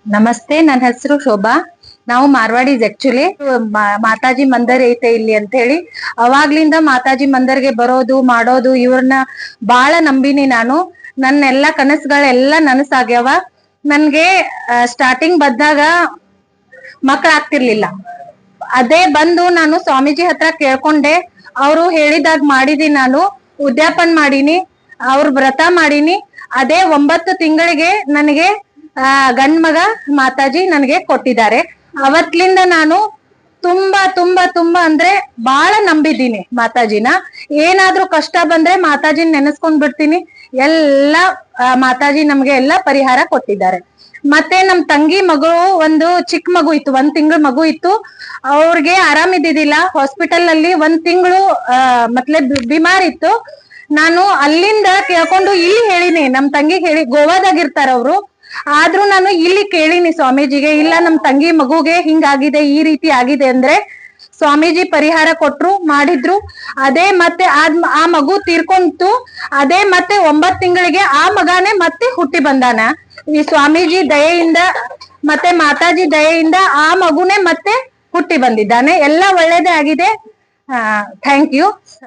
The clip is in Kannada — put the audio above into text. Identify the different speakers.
Speaker 1: ನಮಸ್ತೆ, ನನ್ನ ಹೆಸರು ಶೋಭಾ. ನಾವು ಮಾರ್ವಾಡೀಸ್ ಆಕ್ಚುಲಿ. ಮಾತಾಜಿ ಮಂದಿರ್ ಐತೆ ಇಲ್ಲಿ ಅಂತ ಹೇಳಿ ಅವಾಗ್ಲಿಂದ ಮಾತಾಜಿ ಮಂದಿರ್ಗೆ ಬರೋದು ಮಾಡೋದು ಇವ್ರನ್ನ ಬಾಳ ನಂಬಿನಿ ನಾನು. ನನ್ನ ಎಲ್ಲಾ ಕನಸುಗಳೆಲ್ಲಾ ನನಸಾಗ್ಯಾವ. ನನ್ಗೆ ಸ್ಟಾರ್ಟಿಂಗ್ ಬಂದಾಗ ಮಕ್ಕಳಾಗ್ತಿರ್ಲಿಲ್ಲ. ಅದೇ ಬಂದು ನಾನು ಸ್ವಾಮೀಜಿ ಹತ್ರ ಕೇಳ್ಕೊಂಡೆ. ಅವರು ಹೇಳಿದಾಗ ಮಾಡಿದೀನಿ. ನಾನು ಉದ್ಯಾಪನ್ ಮಾಡೀನಿ, ಅವ್ರ ವ್ರತ ಮಾಡೀನಿ. ಅದೇ 9 ತಿಂಗಳಿಗೆ ನನಗೆ ಗಂಡ್ ಮಗ ಮಾತಾಜಿ ನನಗೆ ಕೊಟ್ಟಿದ್ದಾರೆ. ಅವತ್ಲಿಂದ ನಾನು ತುಂಬಾ ತುಂಬಾ ತುಂಬಾ ಅಂದ್ರೆ ಬಾಳ ನಂಬಿದ್ದೀನಿ ಮಾತಾಜಿನ. ಏನಾದ್ರೂ ಕಷ್ಟ ಬಂದ್ರೆ ಮಾತಾಜಿನ ನೆನೆಸ್ಕೊಂಡ್ ಬಿಡ್ತೀನಿ. ಎಲ್ಲಾ ಮಾತಾಜಿ ನಮ್ಗೆ ಎಲ್ಲಾ ಪರಿಹಾರ ಕೊಟ್ಟಿದ್ದಾರೆ. ಮತ್ತೆ ನಮ್ ತಂಗಿ ಮಗು ಒಂದು ಚಿಕ್ಕ ಮಗು ಇತ್ತು, 1 ತಿಂಗಳ ಮಗು ಇತ್ತು. ಅವ್ರಿಗೆ ಆರಾಮ್ ಇದ್ದಿದ್ದಿಲ್ಲ. ಹಾಸ್ಪಿಟಲ್ ಅಲ್ಲಿ 1 ತಿಂಗಳು ಮತ್ಲೆ ಬಿಮಾರ್ ಇತ್ತು. ನಾನು ಅಲ್ಲಿಂದ ಕೇಳ್ಕೊಂಡು ಇಲ್ಲಿ ಹೇಳಿನಿ, ನಮ್ ತಂಗಿಗೆ ಹೇಳಿ. ಗೋವಾದಾಗಿರ್ತಾರ ಅವ್ರು. ಆದ್ರೂ ನಾನು ಇಲ್ಲಿ ಕೇಳಿನಿ ಸ್ವಾಮೀಜಿಗೆ, ಇಲ್ಲ ನಮ್ ತಂಗಿ ಮಗುಗೆ ಹಿಂಗಾಗಿದೆ, ಈ ರೀತಿ ಆಗಿದೆ ಅಂದ್ರೆ ಸ್ವಾಮೀಜಿ ಪರಿಹಾರ ಕೊಟ್ರು, ಮಾಡಿದ್ರು. ಅದೇ ಮತ್ತೆ ಆ ಮಗು ತೀರ್ಕೊಂತು. ಅದೇ ಮತ್ತೆ 9 ತಿಂಗಳಿಗೆ ಆ ಮಗಾನೆ ಮತ್ತೆ ಹುಟ್ಟಿ ಬಂದಾನ. ಈ ಸ್ವಾಮೀಜಿ ದಯೆಯಿಂದ ಮತ್ತೆ ಮಾತಾಜಿ ದಯೆಯಿಂದ ಆ ಮಗುನೇ ಮತ್ತೆ ಹುಟ್ಟಿ ಬಂದಿದ್ದಾನೆ. ಎಲ್ಲ ಒಳ್ಳೇದೇ ಆಗಿದೆ. Thank you.